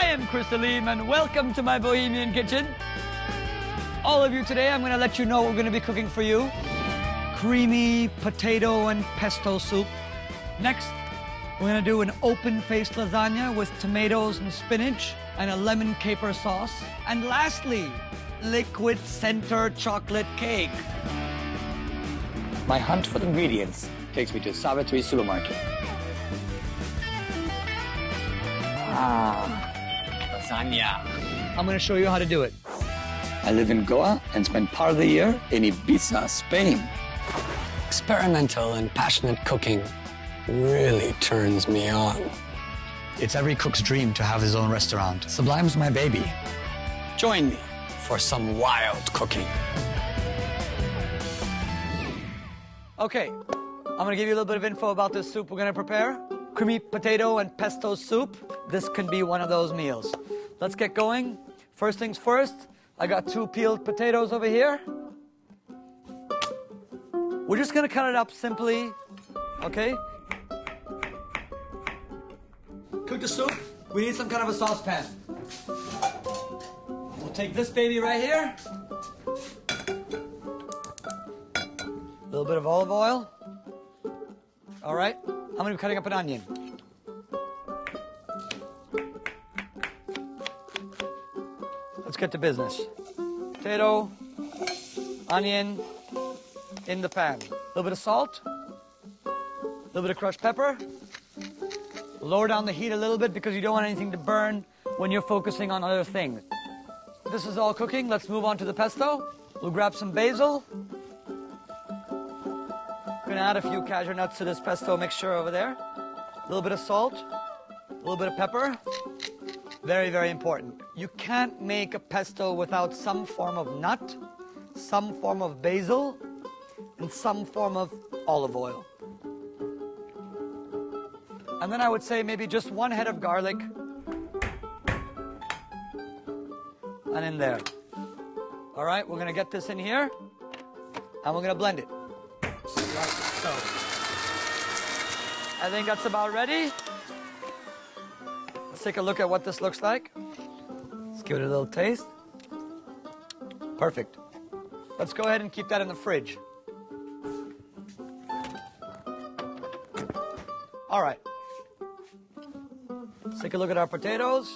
am Saleem and welcome to my Bohemian kitchen. All of you today, I'm gonna let you know what we're gonna be cooking for you. Creamy potato and pesto soup. Next, we're gonna do an open-faced lasagna with tomatoes and spinach and a lemon caper sauce. And lastly, liquid center chocolate cake. My hunt for the ingredients takes me to Savitri supermarket. Lasagna. I'm gonna show you how to do it. I live in Goa and spend part of the year in Ibiza, Spain. Experimental and passionate cooking really turns me on. It's every cook's dream to have his own restaurant. Sublime's my baby. Join me for some wild cooking. Okay, I'm gonna give you a little bit of info about this soup we're gonna prepare. Creamy potato and pesto soup. This can be one of those meals. Let's get going. First things first, I got 2 peeled potatoes over here. We're just gonna cut it up simply, okay? Cook the soup, we need some kind of a saucepan. We'll take this baby right here. A little bit of olive oil. All right, I'm gonna be cutting up an onion. Let's get to business. Potato, onion, in the pan. A little bit of salt, a little bit of crushed pepper. Lower down the heat a little bit because you don't want anything to burn when you're focusing on other things. This is all cooking. Let's move on to the pesto. We'll grab some basil. Gonna add a few cashew nuts to this pesto mixture over there. A little bit of salt, a little bit of pepper. Very, very important. You can't make a pesto without some form of nut, some form of basil, and some form of olive oil. And then I would say maybe just 1 head of garlic. And in there. All right, we're gonna get this in here, and we're gonna blend it. Like so. I think that's about ready. Let's take a look at what this looks like. Let's give it a little taste. Perfect. Let's go ahead and keep that in the fridge. All right. Let's take a look at our potatoes.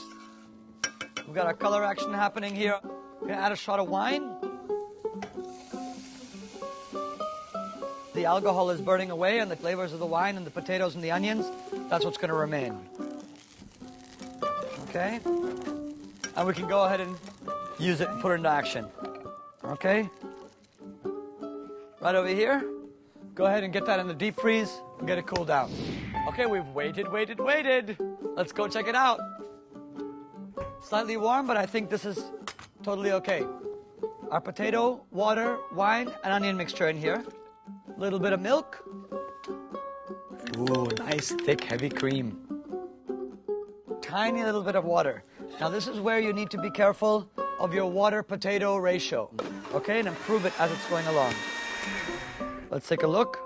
We've got our color action happening here. We're gonna add a shot of wine. The alcohol is burning away and the flavors of the wine and the potatoes and the onions, that's what's gonna remain. Okay? And we can go ahead and use it and put it into action. Okay? Right over here. Go ahead and get that in the deep freeze and get it cooled down. Okay, we've waited. Let's go check it out. Slightly warm, but I think this is totally okay. Our potato, water, wine, and onion mixture in here. A little bit of milk. Ooh, nice, thick, heavy cream. Tiny little bit of water. Now this is where you need to be careful of your water-potato ratio, okay? And improve it as it's going along. Let's take a look.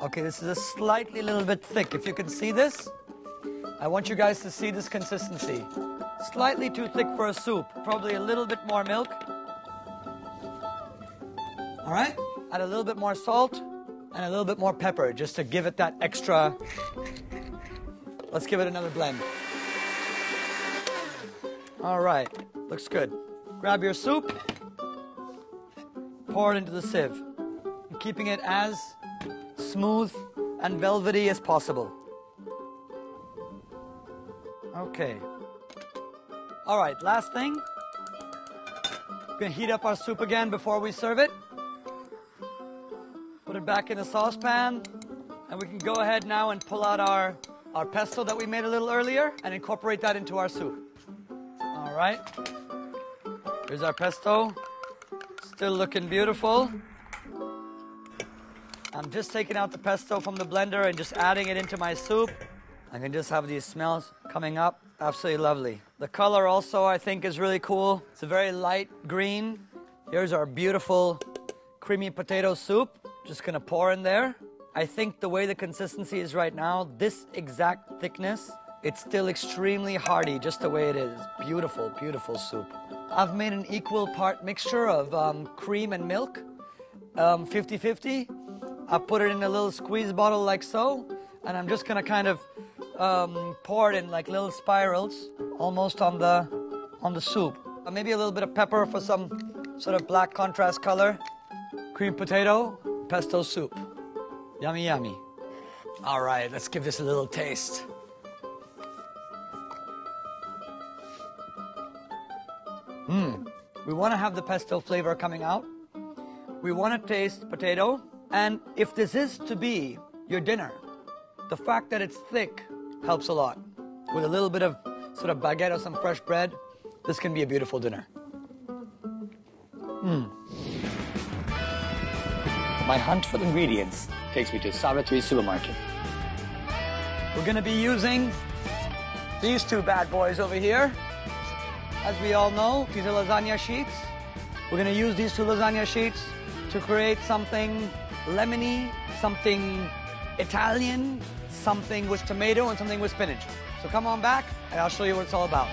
Okay, this is a slightly little bit thick. If you can see this, I want you guys to see this consistency. Slightly too thick for a soup. Probably a little bit more milk. All right? Add a little bit more salt and a little bit more pepper just to give it that extra. Let's give it another blend. All right, looks good. Grab your soup, pour it into the sieve, keeping it as smooth and velvety as possible. Okay. All right, last thing. We're gonna heat up our soup again before we serve it. Put it back in the saucepan, and we can go ahead now and pull out our pesto that we made a little earlier and incorporate that into our soup. All right. Here's our pesto. Still looking beautiful. I'm just taking out the pesto from the blender and just adding it into my soup. I can just have these smells coming up. Absolutely lovely. The color also, I think, is really cool. It's a very light green. Here's our beautiful creamy potato soup. Just gonna pour in there. I think the way the consistency is right now, this exact thickness It's still extremely hearty, just the way it is. Beautiful, beautiful soup. I've made an equal part mixture of cream and milk, 50-50. I've put it in a little squeeze bottle like so, and I'm just gonna kind of pour it in like little spirals, almost on the soup. Maybe a little bit of pepper for some sort of black contrast color. Creamed potato, pesto soup. Yummy, yummy. All right, let's give this a little taste. We want to have the pesto flavor coming out. We want to taste potato. And if this is to be your dinner, the fact that it's thick helps a lot. With a little bit of sort of baguette or some fresh bread, this can be a beautiful dinner. My hunt for ingredients takes me to Savitri supermarket. We're going to be using these two bad boys over here. As we all know, these are lasagna sheets. We're going to use these two lasagna sheets to create something lemony, something Italian, something with tomato, and something with spinach. So come on back, and I'll show you what it's all about.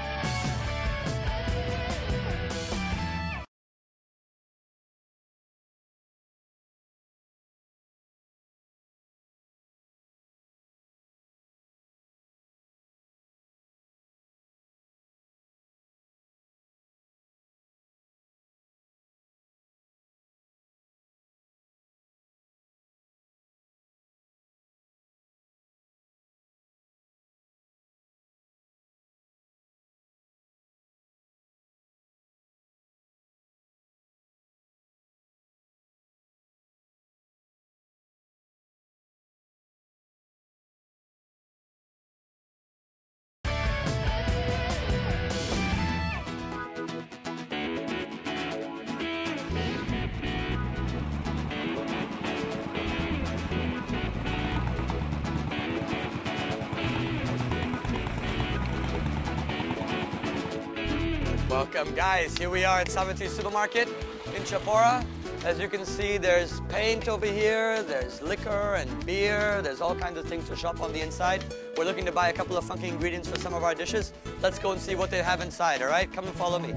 Welcome, guys. Here we are at Savitri Supermarket in Chapora. As you can see, there's paint over here, there's liquor and beer, there's all kinds of things to shop on the inside. We're looking to buy a couple of funky ingredients for some of our dishes. Let's go and see what they have inside, all right? Come and follow me.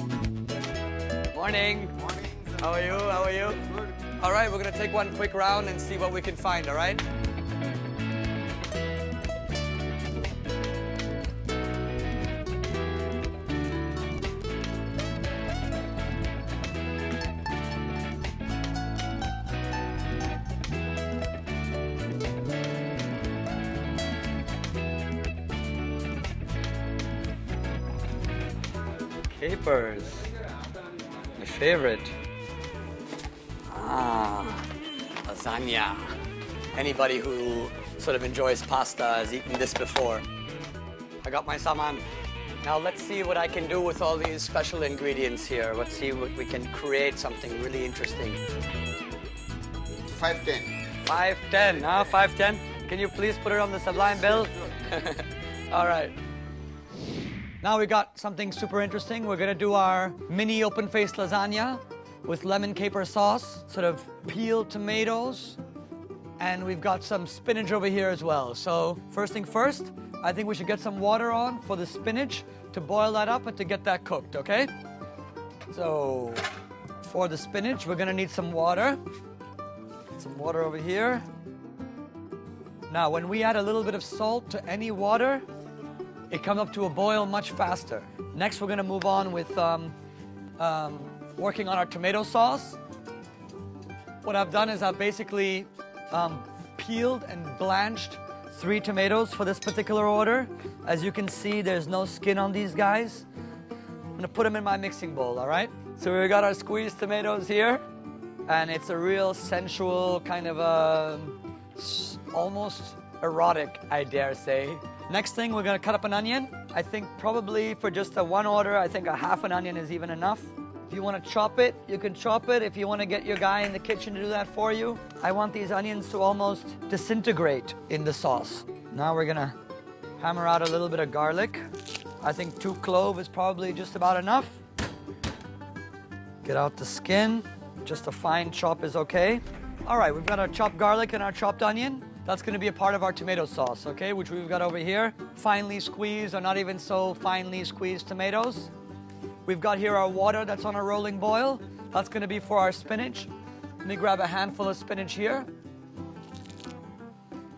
Morning. Morning. How are you? How are you? Good. All right, we're gonna take one quick round and see what we can find, all right? Capers, my favorite. Lasagna. Anybody who sort of enjoys pasta has eaten this before. I got my saman. Now let's see what I can do with all these special ingredients here. Let's see what we can create, something really interesting. 510. 510, huh? 510? Can you please put it on the Sublime bill? All right. Now we got something super interesting. We're gonna do our mini open-faced lasagna with lemon caper sauce, sort of peeled tomatoes, and we've got some spinach over here as well. So first thing first, I think we should get some water on for the spinach to boil that up and to get that cooked, okay? So for the spinach, we're gonna need some water. Some water over here. Now, when we add a little bit of salt to any water, it comes up to a boil much faster. Next, we're gonna move on with working on our tomato sauce. What I've done is I've basically peeled and blanched 3 tomatoes for this particular order. As you can see, there's no skin on these guys. I'm gonna put them in my mixing bowl, all right? So we got our squeezed tomatoes here, and it's a real sensual kind of almost erotic, I dare say. Next thing, we're gonna cut up an onion. I think probably for just a one order, I think a half an onion is even enough. If you wanna chop it, you can chop it. If you wanna get your guy in the kitchen to do that for you, I want these onions to almost disintegrate in the sauce. Now we're gonna hammer out a little bit of garlic. I think 2 cloves is probably just about enough. Get out the skin. Just a fine chop is okay. All right, we've got our chopped garlic and our chopped onion. That's going to be a part of our tomato sauce, okay, which we've got over here. Finely squeezed or not even so finely squeezed tomatoes. We've got here our water that's on a rolling boil. That's going to be for our spinach. Let me grab a handful of spinach here.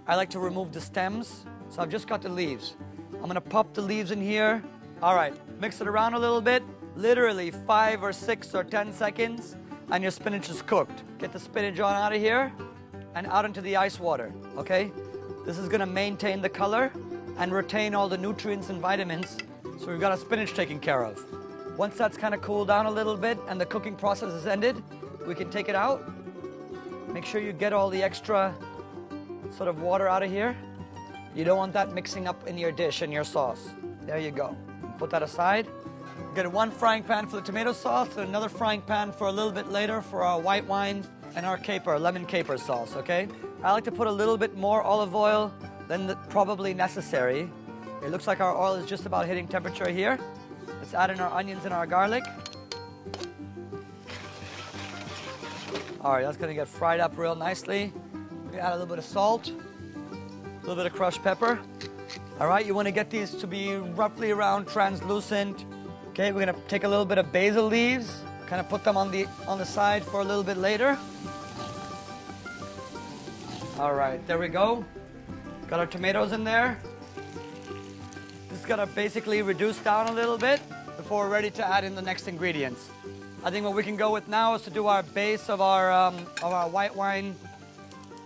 I like to remove the stems, so I've just got the leaves. I'm going to pop the leaves in here. All right, mix it around a little bit. Literally 5 or 6 or 10 seconds, and your spinach is cooked. Get the spinach on out of here and out into the ice water, okay? This is gonna maintain the color and retain all the nutrients and vitamins, so we've got our spinach taken care of. Once that's kind of cooled down a little bit and the cooking process is ended, we can take it out. Make sure you get all the extra sort of water out of here. You don't want that mixing up in your dish and your sauce. There you go. Put that aside. Get one frying pan for the tomato sauce and another frying pan for a little bit later for our white wine and our caper, lemon caper sauce, okay? I like to put a little bit more olive oil than probably necessary. It looks like our oil is just about hitting temperature here. Let's add in our onions and our garlic. All right, that's gonna get fried up real nicely. We add a little bit of salt, a little bit of crushed pepper. All right, you wanna get these to be roughly around translucent. Okay, we're gonna take a little bit of basil leaves, kind of put them on the side for a little bit later. All right, there we go. Got our tomatoes in there. Just gotta basically reduce down a little bit before we're ready to add in the next ingredients. I think what we can go with now is to do our base of our white wine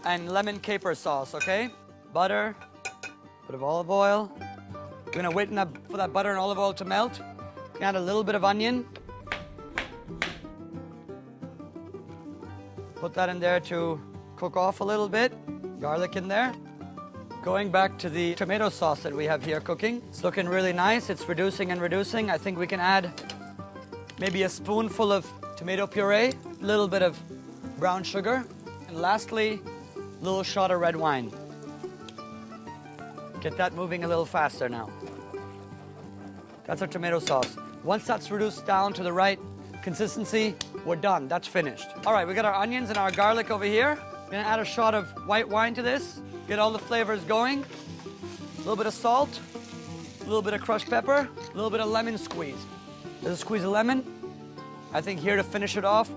and lemon caper sauce, okay? Butter, bit of olive oil. We're gonna wait for that butter and olive oil to melt. Add a little bit of onion. Put that in there to cook off a little bit. Garlic in there. Going back to the tomato sauce that we have here cooking. It's looking really nice. It's reducing and reducing. I think we can add maybe a spoonful of tomato puree, a little bit of brown sugar, and lastly, a little shot of red wine. Get that moving a little faster now. That's our tomato sauce. Once that's reduced down to the right consistency, we're done. That's finished. All right, we got our onions and our garlic over here. We're gonna add a shot of white wine to this. Get all the flavors going. A little bit of salt, a little bit of crushed pepper, a little bit of lemon squeeze. There's a squeeze of lemon. I think here to finish it off,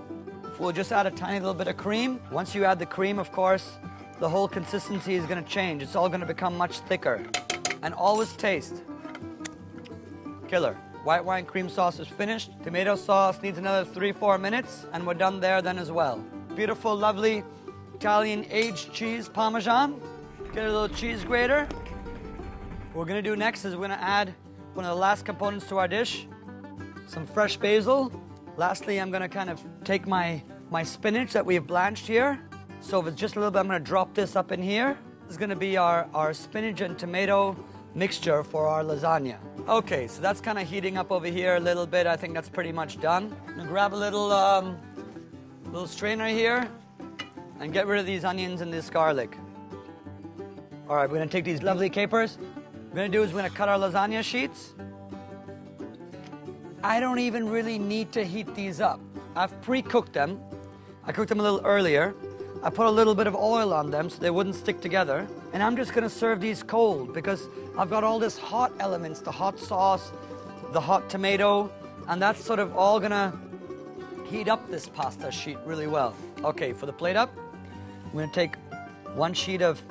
we'll just add a tiny little bit of cream. Once you add the cream, of course, the whole consistency is gonna change. It's all gonna become much thicker. And always taste. Killer. White wine cream sauce is finished. Tomato sauce needs another 3-4 minutes, and we're done there then as well. Beautiful, lovely Italian aged cheese Parmesan. Get a little cheese grater. What we're gonna do next is we're gonna add one of the last components to our dish, some fresh basil. Lastly, I'm gonna kind of take my spinach that we've blanched here. So if it's just a little bit, I'm gonna drop this up in here. This is gonna be our spinach and tomato mixture for our lasagna. Okay, so that's kind of heating up over here a little bit. I think that's pretty much done. I'm gonna grab a little strainer here and get rid of these onions and this garlic. All right, we're gonna take these lovely capers. What we're gonna do is we're gonna cut our lasagna sheets. I don't even really need to heat these up. I've pre-cooked them. I cooked them a little earlier. I put a little bit of oil on them so they wouldn't stick together. And I'm just gonna serve these cold because I've got all this hot elements, the hot sauce, the hot tomato, and that's sort of all gonna heat up this pasta sheet really well. Okay, for the plate up, I'm gonna take one sheet of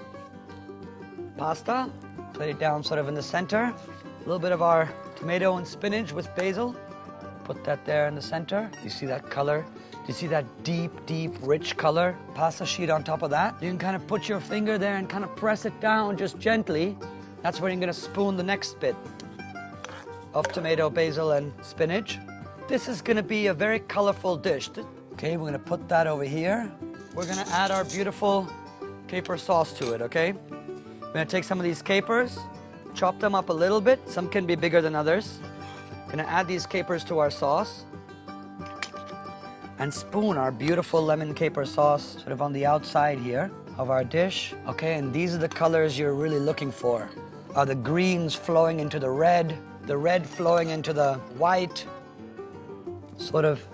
pasta, put it down sort of in the center, a little bit of our tomato and spinach with basil, put that there in the center. Do you see that color? Do you see that deep, deep, rich color? Pasta sheet on top of that. You can kind of put your finger there and kind of press it down just gently. That's where you're gonna spoon the next bit of tomato, basil, and spinach. This is gonna be a very colorful dish. Okay, we're gonna put that over here. We're gonna add our beautiful caper sauce to it, okay? We're gonna take some of these capers, chop them up a little bit. Some can be bigger than others. Gonna add these capers to our sauce and spoon our beautiful lemon caper sauce sort of on the outside here of our dish. Okay, and these are the colors you're really looking for. Are the greens flowing into the red flowing into the white, sort of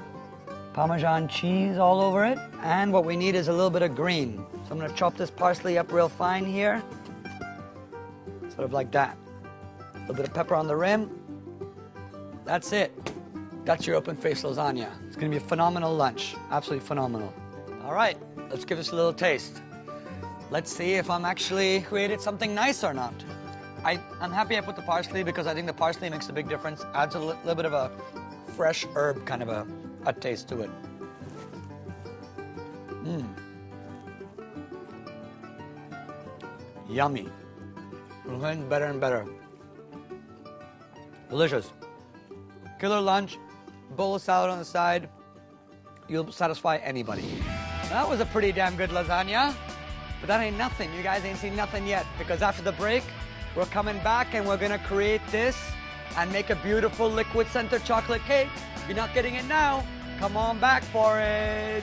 Parmesan cheese all over it. And what we need is a little bit of green. So I'm gonna chop this parsley up real fine here. Sort of like that. A little bit of pepper on the rim. That's it. That's your open face lasagna. It's gonna be a phenomenal lunch. Absolutely phenomenal. All right, let's give this a little taste. Let's see if I'm actually created something nice or not. I'm happy I put the parsley because I think the parsley makes a big difference. Adds a little bit of a fresh herb kind of a taste to it. Yummy. We're getting better and better. Delicious. Killer lunch, bowl of salad on the side. You'll satisfy anybody. That was a pretty damn good lasagna. But that ain't nothing. You guys ain't seen nothing yet. Because after the break, we're coming back and we're gonna create this and make a beautiful liquid center chocolate cake. If you're not getting it now, come on back for it.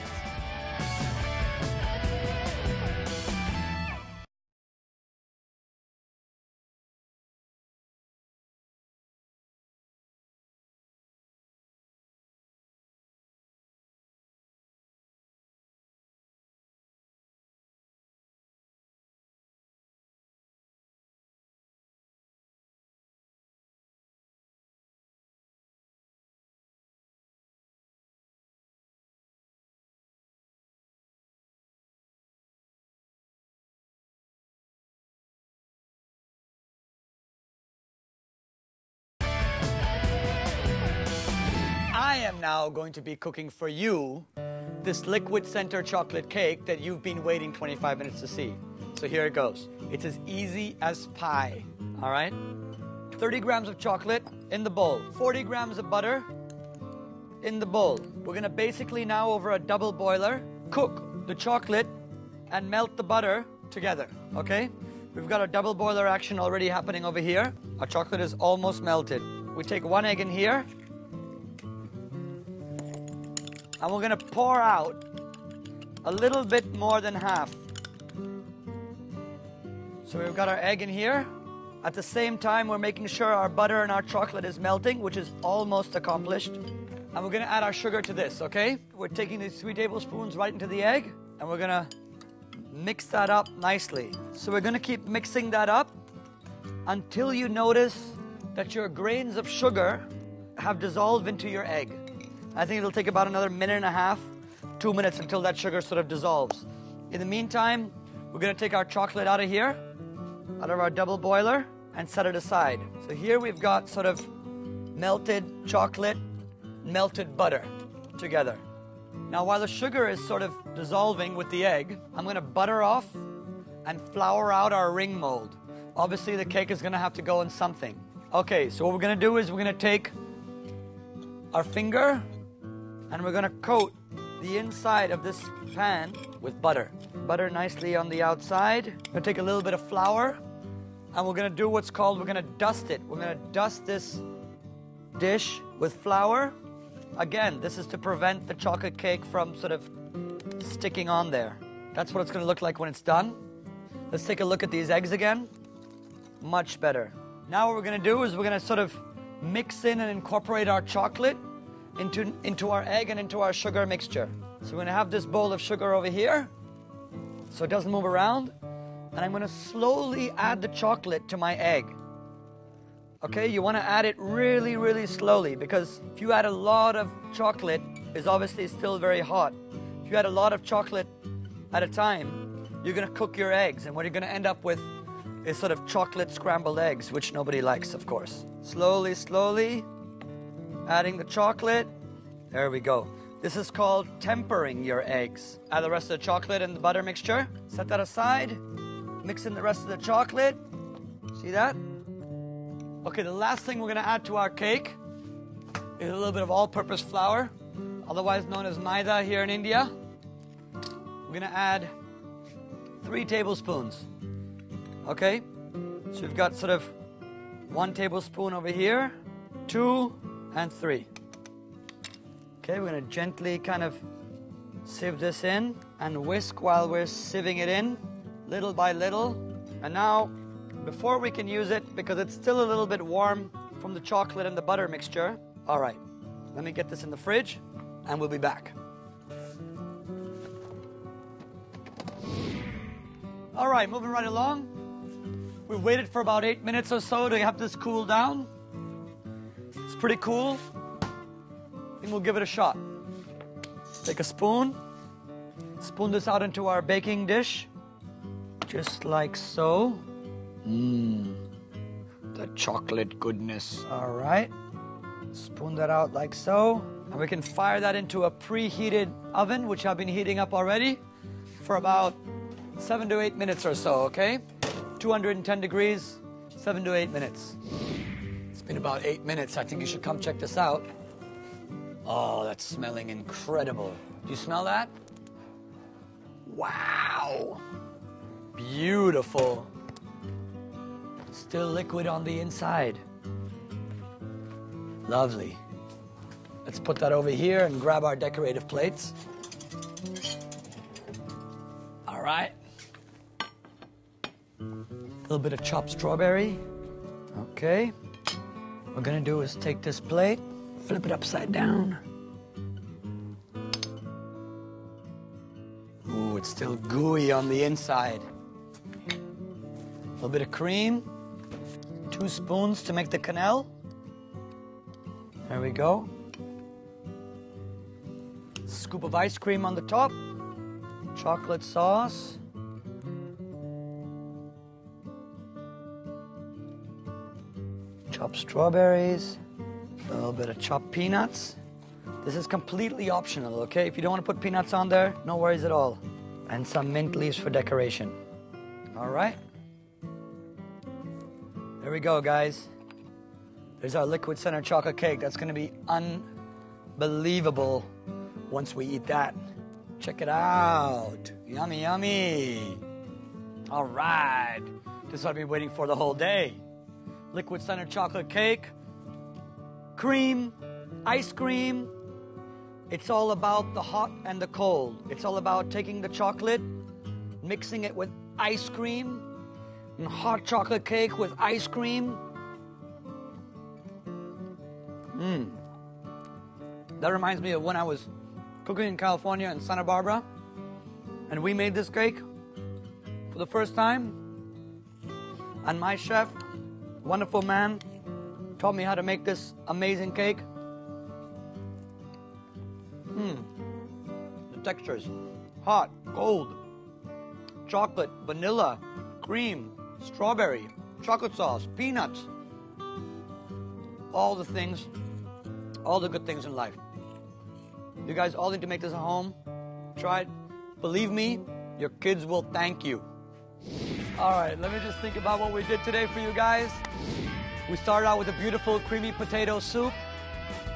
I am now going to be cooking for you this liquid center chocolate cake that you've been waiting 25 minutes to see. So here it goes. It's as easy as pie, all right? 30 grams of chocolate in the bowl, 40 grams of butter in the bowl. We're gonna basically now over a double boiler, cook the chocolate and melt the butter together, okay? We've got a double boiler action already happening over here. Our chocolate is almost melted. We take one egg in here, and we're gonna pour out a little bit more than half. So we've got our egg in here. At the same time, we're making sure our butter and our chocolate is melting, which is almost accomplished. And we're gonna add our sugar to this, okay? We're taking these 3 tablespoons right into the egg, and we're gonna mix that up nicely. So we're gonna keep mixing that up until you notice that your grains of sugar have dissolved into your egg. I think it'll take about another minute and a half, 2 minutes until that sugar sort of dissolves. In the meantime, we're gonna take our chocolate out of here, out of our double boiler, and set it aside. So here we've got sort of melted chocolate, melted butter together. Now while the sugar is sort of dissolving with the egg, I'm gonna butter off and flour out our ring mold. Obviously the cake is gonna have to go in something. Okay, so what we're gonna do is we're gonna take our finger and we're gonna coat the inside of this pan with butter. Butter nicely on the outside. We're gonna take a little bit of flour and we're gonna do what's called, we're gonna dust it. We're gonna dust this dish with flour. Again, this is to prevent the chocolate cake from sort of sticking on there. That's what it's gonna look like when it's done. Let's take a look at these eggs again. Much better. Now what we're gonna do is we're gonna sort of mix in and incorporate our chocolate into our egg and into our sugar mixture. So we're gonna have this bowl of sugar over here so it doesn't move around, and I'm gonna slowly add the chocolate to my egg. Okay, you wanna add it really, really slowly, because if you add a lot of chocolate, it's obviously still very hot. If you add a lot of chocolate at a time, you're gonna cook your eggs, and what you're gonna end up with is sort of chocolate scrambled eggs, which nobody likes, of course. Slowly, slowly, adding the chocolate. There we go. This is called tempering your eggs. Add the rest of the chocolate and the butter mixture. Set that aside. Mix in the rest of the chocolate. See that? Okay, the last thing we're gonna add to our cake is a little bit of all-purpose flour, otherwise known as maida here in India. We're gonna add 3 tablespoons. Okay? So we've got sort of 1 tablespoon over here, 2, and 3. Okay, we're gonna gently kind of sieve this in and whisk while we're sieving it in, little by little. And now, before we can use it, because it's still a little bit warm from the chocolate and the butter mixture, all right, let me get this in the fridge and we'll be back. All right, moving right along. We've waited for about 8 minutes or so to have this cool down. It's pretty cool. I think we'll give it a shot. Take a spoon. Spoon this out into our baking dish. Just like so. The chocolate goodness. All right. Spoon that out like so. And we can fire that into a preheated oven, which I've been heating up already, for about 7 to 8 minutes or so, okay? 210 degrees, 7 to 8 minutes. It's been about 8 minutes. I think you should come check this out. Oh, that's smelling incredible. Do you smell that? Wow. Beautiful. Still liquid on the inside. Lovely. Let's put that over here and grab our decorative plates. All right. A little bit of chopped strawberry. Okay. What we're gonna do is take this plate, flip it upside down. Ooh, it's still gooey on the inside. A little bit of cream. 2 spoons to make the quenelle. There we go. Scoop of ice cream on the top. Chocolate sauce. Chopped strawberries. A little bit of chopped peanuts. This is completely optional, okay? If you don't want to put peanuts on there, no worries at all. And some mint leaves for decoration. All right. There we go, guys. There's our liquid center chocolate cake. That's going to be unbelievable once we eat that. Check it out. Yummy, yummy. All right. This is what I've been waiting for the whole day. Liquid center chocolate cake, cream, ice cream. It's all about the hot and the cold. It's all about taking the chocolate, mixing it with ice cream, and hot chocolate cake with ice cream. That reminds me of when I was cooking in California in Santa Barbara, and we made this cake for the first time. And my chef, wonderful man, taught me how to make this amazing cake. The textures, hot, cold, chocolate, vanilla, cream, strawberry, chocolate sauce, peanuts, all the things, all the good things in life. You guys all need to make this at home. Try it. Believe me, your kids will thank you. All right, let me just think about what we did today for you guys. We started out with a beautiful creamy potato soup.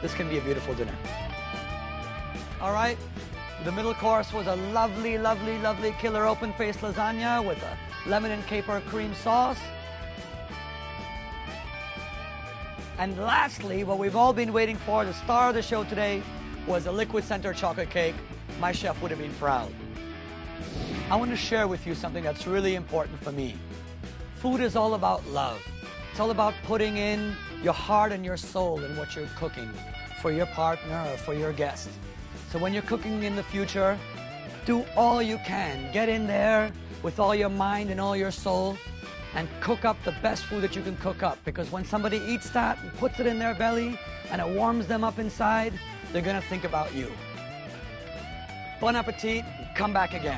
This can be a beautiful dinner. All right, the middle course was a lovely, lovely, lovely killer open-faced lasagna with a lemon and caper cream sauce. And lastly, what we've all been waiting for, the star of the show today, was a liquid center chocolate cake. My chef would have been proud. I want to share with you something that's really important for me. Food is all about love. It's all about putting in your heart and your soul in what you're cooking for your partner or for your guest. So when you're cooking in the future, do all you can. Get in there with all your mind and all your soul and cook up the best food that you can cook up, because when somebody eats that and puts it in their belly and it warms them up inside, they're gonna think about you. Bon appetit, come back again.